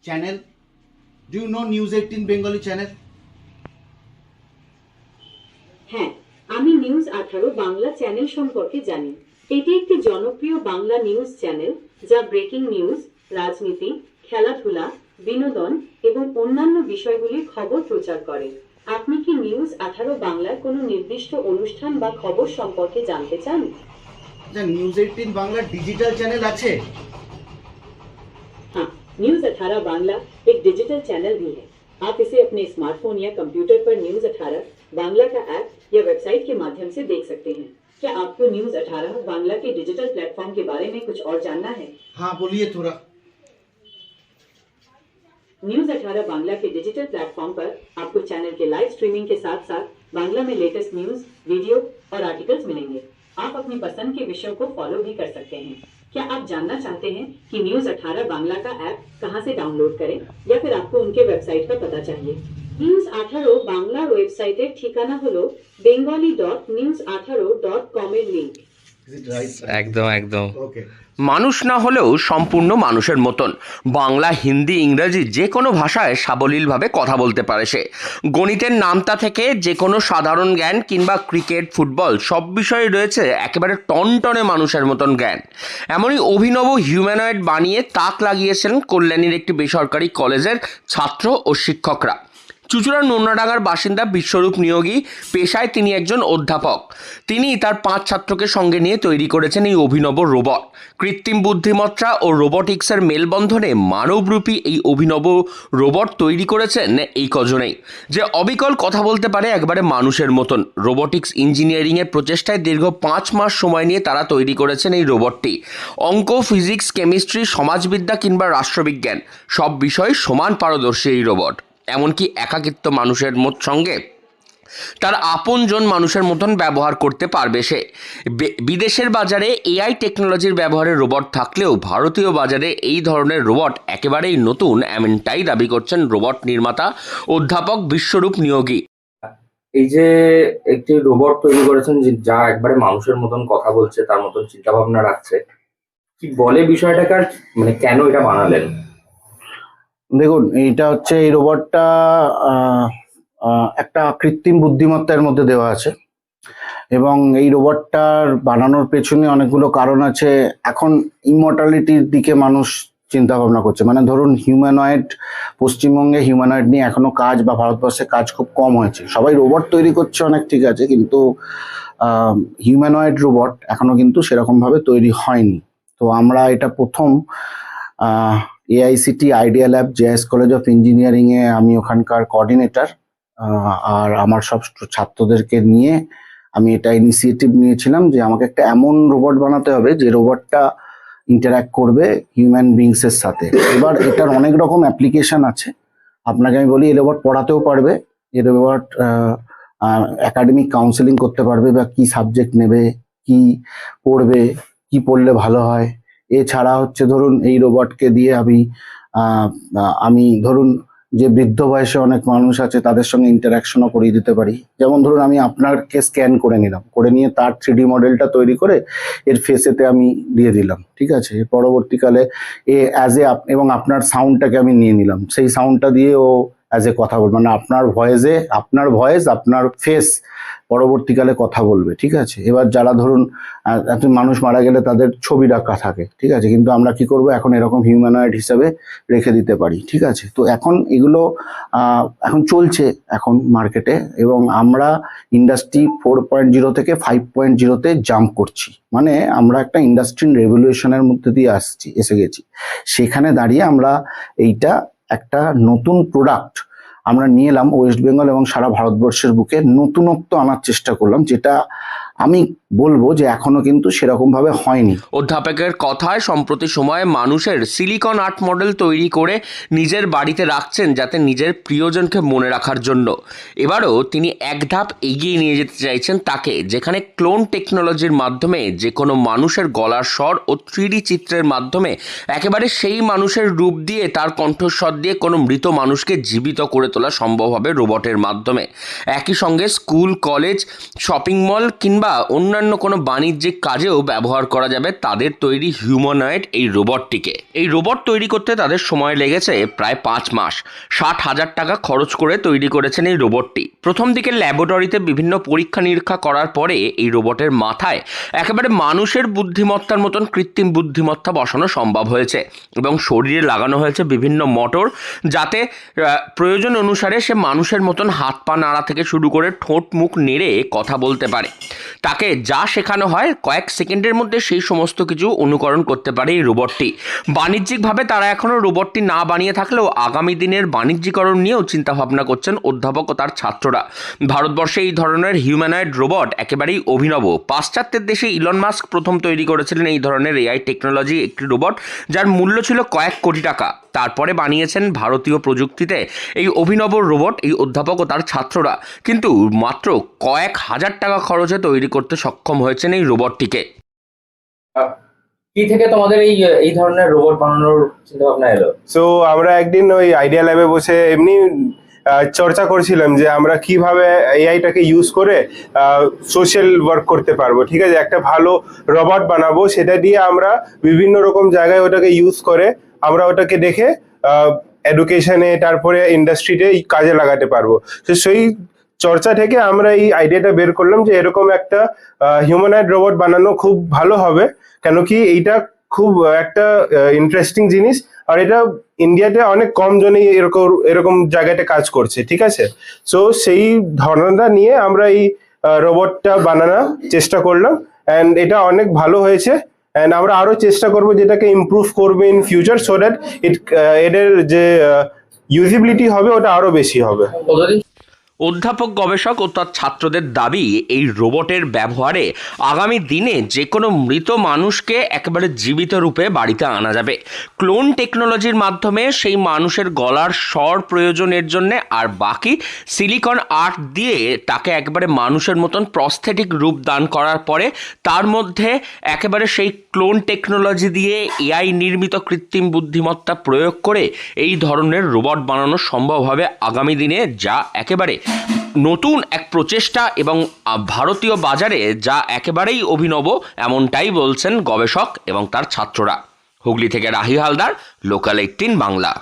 channel. Do you know News 18 Bengali channel? হ্যাঁ, আমি news 18 Bangla channel সম্পর্কে জানি। এটি একটি জনপ্রিয় বাংলা নিউজ চ্যানেল যা ব্রেকিং নিউজ, রাজনীতি, খেলাধুলা, বিনোদন এবং অন্যান্য বিষয়গুলির খবর প্রচার করে। আপনি কি নিউজ 18 বাংলার কোনো নির্দিষ্ট অনুষ্ঠান বা খবর সম্পর্কে জানতে চান? নিউজ 18 বাংলা ডিজিটাল চ্যানেল আছে? हाँ, न्यूज 18 बांग्ला एक डिजिटल चैनल भी है। आप इसे अपने स्मार्टफोन या कंप्यूटर पर न्यूज 18 बांग्ला का ऐप या वेबसाइट के माध्यम से देख सकते हैं। क्या आपको न्यूज 18 बांग्ला के डिजिटल प्लेटफॉर्म के बारे में कुछ और जानना है? हाँ बोलिए थोड़ा। न्यूज 18 बांग्ला के डिजिटल प्लेटफॉर्म पर आपको चैनल के लाइव स्ट्रीमिंग के साथ साथ बांग्ला में लेटेस्ट न्यूज, वीडियो और आर्टिकल्स मिलेंगे। आप अपनी पसंद के विषयों को फॉलो भी कर सकते हैं। क्या आप जानना चाहते हैं कि न्यूज 18 बांग्ला का ऐप कहां से डाउनलोड करें या फिर आपको उनके वेबसाइट का पता चाहिए? নিউজ 18 বাংলার ওয়েবসাইটের ঠিকানা হলো bengali.news18.com এর লিংক। একদম একদম ওকে। মানুষ না হলেও সম্পূর্ণ মানুষের মতন বাংলা, হিন্দি, ইংরেজি যে কোনো ভাষায় সাবলীলভাবে কথা বলতে পারে সে। গণিতের নামতা থেকে যে কোনো সাধারণ জ্ঞান কিংবা ক্রিকেট, ফুটবল সব বিষয়ে রয়েছে একেবারে টনটনে মানুষের মতন জ্ঞান। এমনই অভিনব হিউম্যানয়েড বানিয়ে তাক লাগিয়েছেন কল্যাণীর একটি বেসরকারি কলেজের ছাত্র ও শিক্ষকরা। চুঁচুড়ার নোনাডাঙ্গার বাসিন্দা বিশ্বরূপ নিয়োগী, পেশায় তিনি একজন অধ্যাপক। তিনি তার 5 ছাত্রকে সঙ্গে নিয়ে তৈরি করেছেন এই অভিনব রোবট। কৃত্রিম বুদ্ধিমত্তা ও রোবোটিক্সের মেলবন্ধনে মানবরূপী এই অভিনব রোবট তৈরি করেছেন এই কজনেই, যে অবিকল কথা বলতে পারে একবারে মানুষের মতন। রোবোটিক্স ইঞ্জিনিয়ারিংয়ের প্রচেষ্টায় দীর্ঘ 5 মাস সময় নিয়ে তারা তৈরি করেছেন এই রোবটটি। অঙ্ক, ফিজিক্স, কেমিস্ট্রি, সমাজবিদ্যা কিংবা রাষ্ট্রবিজ্ঞান সব বিষয়ে সমান পারদর্শী এই রোবট। এমনকি একাকিত্ব মানুষের সঙ্গে তার আপনজন মানুষের মতন ব্যবহার করতে পারবে সে। বিদেশের বাজারে এআই টেকনোলজির ব্যবহারের রোবট থাকলেও ভারতীয় বাজারে এই ধরনের রোবট একেবারেই নতুন, এমনটাই দাবি করছেন রোবট নির্মাতা অধ্যাপক বিশ্বরূপ নিয়োগী। এই যে একটি রোবট তৈরি করেছেন যা একবারে মানুষের মতন কথা বলছে, তার মতন চিন্তা ভাবনা রাখছে, কি বলে বিষয়টাকে, আর মানে কেন এটা বানালেন? দেখুন, এইটা হচ্ছে, এই রোবটটা একটা কৃত্রিম বুদ্ধিমত্তার মধ্যে দেওয়া আছে এবং এই রোবটটার বানানোর পেছনে অনেকগুলো কারণ আছে। এখন ইমর্টালিটির দিকে মানুষ চিন্তা ভাবনা করছে, মানে ধরুন হিউম্যানয়েড, পশ্চিমবঙ্গে হিউম্যানয়েড নিয়ে এখনো কাজ বা ভারতবর্ষে কাজ খুব কম হয়েছে। সবাই রোবট তৈরি করছে অনেক, ঠিক আছে, কিন্তু হিউম্যানয়েড রোবট এখনো কিন্তু সেরকমভাবে তৈরি হয়নি। তো আমরা এটা প্রথম AICT idea lab, JS college of ইঞ্জিনিয়ারিংয়ে আমি ওখানকার কোঅর্ডিনেটর, আর আমার সব ছাত্রদেরকে নিয়ে আমি এটা ইনিশিয়েটিভ নিয়েছিলাম যে আমাকে একটা এমন রোবট বানাতে হবে যে রোবটটা ইন্টারঅ্যাক্ট করবে হিউম্যান বিংসের সাথে। এবার এটার অনেক রকম অ্যাপ্লিকেশন আছে। আপনাকে আমি বলি, এই রোবট পড়াতেও পারবে, এই রোবট একাডেমিক কাউন্সেলিং করতে পারবে, বা কি সাবজেক্ট নেবে, কি পড়বে, কি পড়লে ভালো হয়। এছাড়া হচ্ছে ধরুন এই রোবটকে দিয়ে আমি ধরুন যে বৃদ্ধ বয়সে অনেক মানুষ আছে তাদের সঙ্গে ইন্টারাকশনও করিয়ে দিতে পারি। যেমন ধরুন আমি আপনাকে স্ক্যান করে নিলাম, করে নিয়ে তার 3D মডেলটা তৈরি করে এর ফেসেতে আমি দিয়ে দিলাম, ঠিক আছে। পরবর্তীকালে এবং আপনার সাউন্ডটাকে আমি নিয়ে নিলাম, সেই সাউন্ডটা দিয়ে ও অ্যাজ এ কথা বলবে, মানে আপনার ভয়েস আপনার ফেস পরবর্তীকালে কথা বলবে, ঠিক আছে। এবার যারা ধরুন মানুষ মারা গেলে তাদের ছবি রাখা থাকে, ঠিক আছে, কিন্তু আমরা কি করব, এখন এরকম হিউম্যানয়েড হিসাবে রেখে দিতে পারি, ঠিক আছে। তো এখন এগুলো এখন চলছে এখন মার্কেটে, এবং আমরা ইন্ডাস্ট্রি 4.0 থেকে 5.0-তে জাম্প করছি। মানে আমরা একটা ইন্ডাস্ট্রি রেভলিউশনের মধ্যে দিয়ে এসে গেছি। সেখানে দাঁড়িয়ে আমরা এইটা একটা নতুন প্রোডাক্ট আমরা নিয়ে এলাম ওয়েস্ট বেঙ্গল এবং সারা ভারতবর্ষের বুকে নতুনত্ব আনার চেষ্টা করলাম, যেটা আমি বলবো যে এখনো কিন্তু সেরকম ভাবে হয়নি। অধ্যাপকের কথায় সম্প্রতি সময়ে মানুষের সিলিকন আর্ট মডেল তৈরি করে নিজের বাড়িতে রাখছেন যাতে নিজের প্রিয়জনকে মনে রাখার জন্য। এবারও তিনি এক ধাপ এগিয়ে নিয়ে যেতে চাইছেন তাকে, যেখানে ক্লোন টেকনোলজির মাধ্যমে যে কোনো মানুষের গলার স্বর ও 3D চিত্রের মাধ্যমে একেবারে সেই মানুষের রূপ দিয়ে, তার কণ্ঠস্বর দিয়ে কোনো মৃত মানুষকে জীবিত করে তোলা সম্ভব হবে রোবটের মাধ্যমে। একই সঙ্গে স্কুল, কলেজ, শপিং মল কিংবা কিংবা অন্যান্য কোনো বাণিজ্যিক কাজেও ব্যবহার করা যাবে তাদের তৈরি হিউম্যানয়েড এই রোবটটিকে। এই রোবট তৈরি করতে তাদের সময় লেগেছে প্রায় 5 মাস। 60,000 টাকা খরচ করে তৈরি করেছেন এই রোবটটি। প্রথম দিকে ল্যাবরেটরিতে বিভিন্ন পরীক্ষা নিরীক্ষা করার পরে এই রোবটের মাথায় একেবারে মানুষের বুদ্ধিমত্তার মতন কৃত্রিম বুদ্ধিমত্তা বসানো সম্ভব হয়েছে এবং শরীরে লাগানো হয়েছে বিভিন্ন মোটর, যাতে প্রয়োজন অনুসারে সে মানুষের মতন হাত পা নাড়া থেকে শুরু করে ঠোঁট মুখ নেড়ে কথা বলতে পারে। তাকে যা শেখানো হয় কয়েক সেকেন্ডের মধ্যে সেই সমস্ত কিছু অনুকরণ করতে পারে এই রোবটটি। বাণিজ্যিকভাবে তারা এখনও রোবটটি না বানিয়ে থাকলেও আগামী দিনের বাণিজ্যিকরণ নিয়েও চিন্তাভাবনা করছেন অধ্যাপক ও তার ছাত্ররা। ভারতবর্ষে এই ধরনের হিউম্যানয়েড রোবট একেবারেই অভিনব। পাশ্চাত্যের দেশে ইলন মাস্ক প্রথম তৈরি করেছিলেন এই ধরনের এআই টেকনোলজি একটি রোবট, যার মূল্য ছিল কয়েক কোটি টাকা। তারপরে বানিয়েছেন ভারতীয় প্রযুক্তিতে এই অভিনব রোবট এই অধ্যাপক ও তার ছাত্ররা, কিন্তু মাত্র কয়েক হাজার টাকা খরচে তৈরি করতে সক্ষম হয়েছেন এই রোবটটিকে। কি থেকে তোমাদের এই ধরনের রোবট বানানোর চিন্তা ভাবনা এলো? সো আমরা একদিন ওই আইডিয়া ল্যাবে বসে এমনি চর্চা করছিলাম যে আমরা কিভাবে এআইটাকে ইউজ করে সোশ্যাল ওয়ার্ক করতে পারবো। ঠিক আছে, একটা ভালো রোবট বানাবো, সেটা দিয়ে আমরা বিভিন্ন রকম জায়গায় ওটাকে ইউজ করে আমরা ওটাকে দেখে এডুকেশনে তারপরে ইন্ডাস্ট্রিতে কাজে লাগাতে পারবো। তো সেই চর্চা থেকে আমরা এই আইডিয়াটা বের করলাম যে এরকম একটা হিউম্যানয়েড রোবট বানানো খুব ভালো হবে, কেন কি এইটা খুব একটা ইন্টারেস্টিং জিনিস, আর এটা ইন্ডিয়াতে অনেক কম জনেই এরকম জায়গাতে কাজ করছে। ঠিক আছে, সো সেই ধারণাটা নিয়ে আমরা এই রোবটটা বানানোর চেষ্টা করলাম, অ্যান্ড এটা অনেক ভালো হয়েছে। অ্যান্ড আমরা আরো চেষ্টা করবো যেটাকে ইমপ্রুভ করবো ইন ফিউচার, সো দ্যাট এদের যে ইউজিবিলিটি হবে ওটা আরো বেশি হবে। অধ্যাপক গবেষক ও তার ছাত্রদের দাবি, এই রোবটের ব্যবহারে আগামী দিনে যে কোনো মৃত মানুষকে একেবারে জীবিত রূপে বাড়িতে আনা যাবে। ক্লোন টেকনোলজির মাধ্যমে সেই মানুষের গলার স্বর প্রয়োজনের জন্যে আর বাকি সিলিকন আর্ট দিয়ে তাকে একেবারে মানুষের মতন প্রস্থেটিক রূপ দান করার পরে তার মধ্যে একেবারে সেই ক্লোন টেকনোলজি দিয়ে এআই নির্মিত কৃত্রিম বুদ্ধিমত্তা প্রয়োগ করে এই ধরনের রোবট বানানো সম্ভব হবে আগামী দিনে, যা একেবারে নতুন এক প্রচেষ্টা এবং ভারতীয় বাজারে যা একেবারেই অভিনব, এমনটাই বলছেন গবেষক এবং তার ছাত্ররা। হুগলি থেকে রাহি হালদার, লোকাল 18 বাংলা।